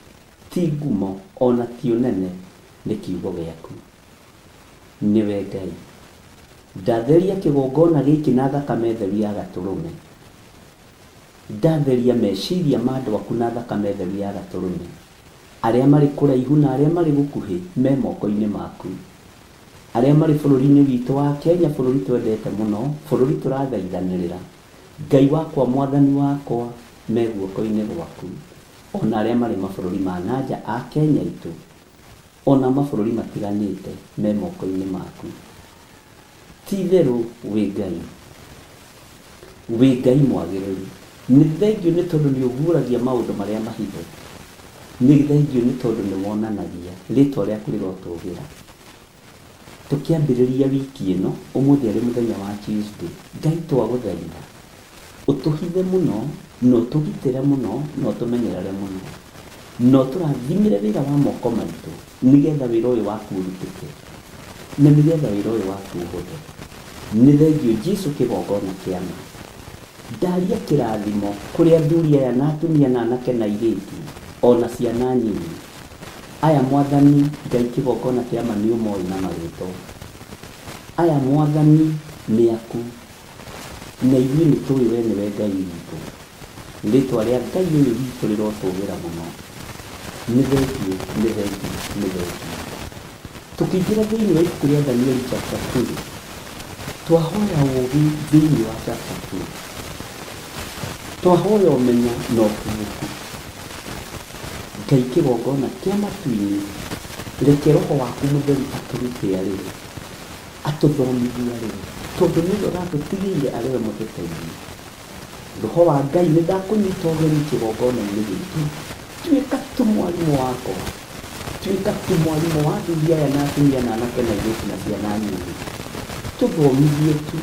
ti ngumo, ona ti ũnene, nĩ kiugo gĩaku. Nĩwe Ngai. Ndatheria kĩgongona gĩkĩ na thakame theru ya Gatũrũme. Ndatheria meciria ma andũ aku na thakame theru ya Gatũrũme. Arĩa marĩ kũraihu na arĩa marĩ gũkuhĩ me moko-inĩ maku. Arĩa marĩ bũrũri-inĩ witũ wa Kenya, bũrũri twendete mũno, bũrũri tũrathaithanĩrĩra. Ngai wakwa, Mwathani wakwa, me guoko-inĩ gwaku. Ona arĩa marĩ mabũrũri ma nanja a Kenya itũ, ona mabũrũri matiganĩte me moko-inĩ maku. Ti-itherũ wĩ Ngai, wĩ Ngai mwagĩrĩru. Nĩ thengiũ nĩ tondũ nĩ ũguũragia maũndũ marĩa mahithe. Nĩ thengiũ nĩ tondũ nĩ wonanagia. Rĩĩtwa rĩaku rĩrotũũgĩra. Tũkĩambĩrĩria wiki ĩno, ũmũthĩ arĩ mũthenya wa Tuesday, Ngai twagũthaitha ũtũhithe mũno, na ũtũgitĩre mũno, na ũtũmenyerere mũno, na ũtũrathimĩre wĩra wa moko maitũ, nĩgetha wĩra ũyũ waku ũrutĩke, na nĩgetha wĩra ũyũ waku ũhũthe. Nĩ thengiũ Jesũ kĩgongona kĩa ma. Ndaria kĩrathimo kũrĩ athuri aya na atumia na anake na airĩtu, ona ciana nyinyi. Aya Mwathani, Ngai kĩgongona kĩa ma nĩ ũmoĩ na marĩtwa. Aya Mwathani nĩ aku, na ithuĩ nĩ tũĩ we nĩwe Ngai witũ. Rĩĩtwa rĩa Ngai ũyũ witũ rĩrotũũgĩra mũno. Nĩ thengiũ, nĩ thengiũ, nĩ thengiũ. Tũkĩingĩra thĩinĩ wa ibuku rĩa Danieli chapter 2, twahoya ũũgĩ thĩinĩ wa chapter 2. Twahoya ũmenyo na ũkuũku. Ngai kĩgongona kĩa matu-inĩ, reke Roho waku Mũtheru atũrutĩre rĩrĩ, atũthomithie rĩrĩ, tondũ nĩwe ũratũtigĩire arĩ we mũtũteithia. Roho wa Ngai, nĩ ndakũnyita ũgeni kĩgongona-inĩ gĩkĩ. Tuĩka tu mwarimũ wakwa, tuĩka tu mwarimũ wa athuri aya na atumia na anake na airĩtu na ciana nyingi. Tũthomithie tu.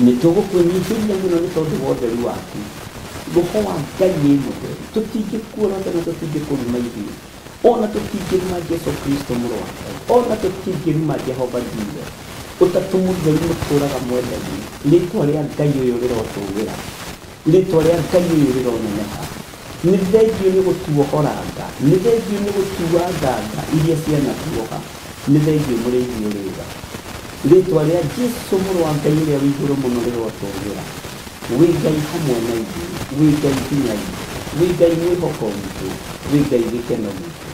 Nĩ tũgũkũnyihĩria mũno nĩ tondũ wa ũtheru waku. Roho wa Ngai nĩ mũtheru. Tũtingĩkuona na tũtingĩkũruma ithuĩ, ona tũtingĩruma Jesũ Kristo mũrũ wa Ngai, ona tũtingĩruma Jehova Jireh. Ũtatũ mũtheru mũtũũraga mwendagia. Rĩĩtwa rĩa Ngai ũyũ rĩrotũũgĩra. Rĩĩtwa rĩa Ngai ũyũ rĩroneneha. Nĩ thengiũ nĩ gũtuohora nga, nĩ thengiũ nĩ gũtua nganga iria cianatuoha, nĩ thengiũ mũrĩithi ũrĩga. Rĩĩtwa rĩa Jesũ mũrũ wa Ngai ũrĩa wĩ igũrũ mũno rĩrotũũgĩra. Wĩ Ngai hamwe na ithuĩ, wĩ Ngai nginya ithuĩ, wĩ Ngai mwĩhoko witũ, wĩ Ngai gĩkeno gitũ.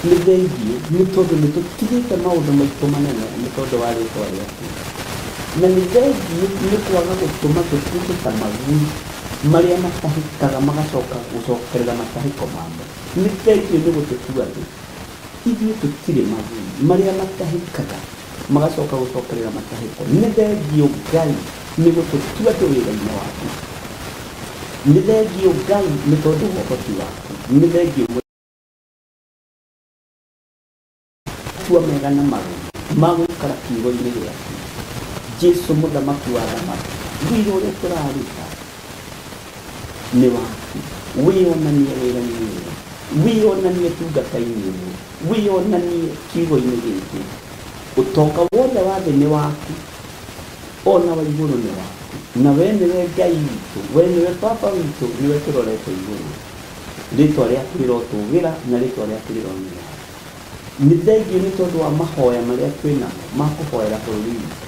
Nĩ thengiũ nĩ tondũ nĩ tũtigĩte maũndũ maitũ manene nĩ tondũ wa rĩĩtwa rĩaku. Na nĩ thengiũ nĩ kwaga gũtũma tũtuĩke ta magui marĩa matahĩkaga magacoka gũcokerera matahĩko mamo. Nĩ thengiũ nĩ gũtũtua thĩ. Ithuĩ tũtirĩ magui marĩa matahĩkaga magacoka gũcokerera matahĩko. Nĩ thengiũ Ngai nĩ gũtũtua thĩ wĩra-inĩ waku. Nĩ thengiũ Ngai nĩ tondũ wa ũhoti waku. Nĩ thengiũ tua mega na magũrũ ma gũikara kiugo-inĩ gĩaku. Jesũ mũthamaki wa thamaki, wĩra ũrĩa tũraruta nĩ waku. Wĩonanie wĩra-inĩ ũyũ, wĩonanie tungata-inĩ ũyũ, wĩonanie kiugo-inĩ gĩkĩ. Ũtonga wothe wa thĩ nĩ waku, ona wa igũrũ nĩ waku. Na we nĩwe Ngai witũ, we nĩwe Baba witũ, nĩwe tũrorete igũrũ. Rĩĩtwa rĩaku rĩrotũũgĩra na rĩĩtwa rĩaku rĩroneneha. Nĩ thengiũ nĩ tondũ wa mahoya marĩa twĩnamo ma kũhoera bũrũri witũ.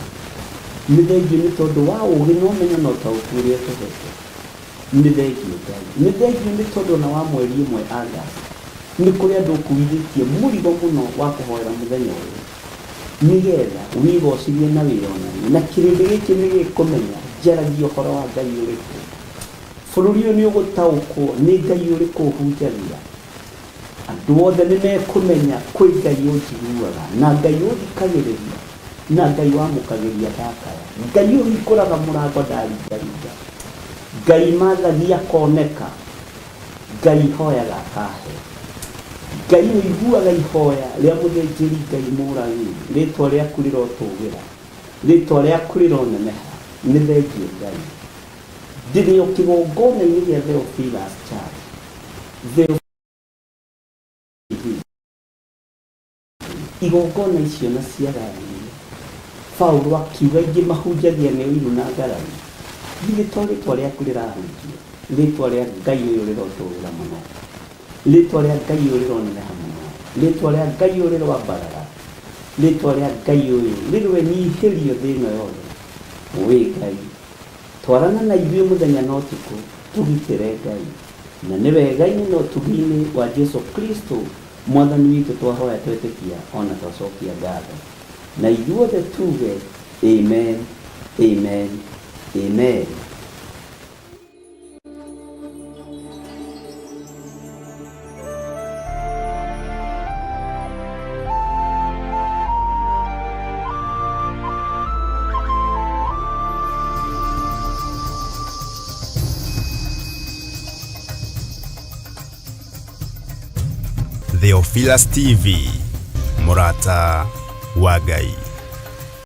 Nĩ thengiũ nĩ tondũ wa ũũgĩ na ũmenyo na ũtaũku ũrĩa tũhete. Nĩ thengiũ Ngai. Nĩ thengiũ nĩ tondũ ona wa mweri ĩmwe Agosti nĩ kũrĩ andũ ũkuithĩtie mũrigo mũno wa kũhoera mũthenya ũyũ, nĩgetha wĩgocirie na wĩonanie. Na kĩrĩndĩ gĩkĩ nĩ gĩkũmenya njaragia ũhoro wa Ngai ũrĩkũ. Bũrũri ũyũ nĩ ũgũtaũkwo nĩ Ngai ũrĩkũ ũhunjagia. Andũ othe nĩ mekũmenya kwĩ Ngai ũnjiguaga na Ngai ũthikagĩrĩria, na Ngai wamũkagĩria ndakaya. Ngai ũhingũraga mũrango ndaringaringa. Ngai mathagia koneka. Ngai hoyaga akahe. Ngai ũiguaga ihoya rĩa mũthĩnjĩri Ngai mũragĩri. Rĩtwa rĩaku rĩrotũgĩra, rĩtwa rĩaku rĩroneneha. Nĩ thengiũ Ngai. Ndĩrĩ o kĩgongona-inĩ gĩa Theophilus Church. Igongona icio na ciaranire. Paulo akiuga ingĩ mahunjagia nĩ ũiru na ngarari. Rĩtwa rĩaku rĩrahunjio. Rĩtwa rĩa Ngai ũyũ rĩrotũgĩra mũno. Rĩtwa rĩa Ngai ũyũ rĩroneneha mũno. Rĩtwa rĩa Ngai ũyũ rĩrwambaraga. Rĩtwa rĩa Ngai ũyũ rĩrwenyihĩrio thĩ ĩno yothe. Wĩ Ngai, twarana na ithuĩ mũthenya na ũtukũ, tũgitĩre Ngai. Na nĩ wega-inĩ na ũtugi-inĩ wa Jesu Kristo Mwathani witũ twahoya twĩtĩkia ona twacokia ngatho. Na ithuothe tuge amen, amen, amen. Theophilus TV, Mũrata wa Ngai.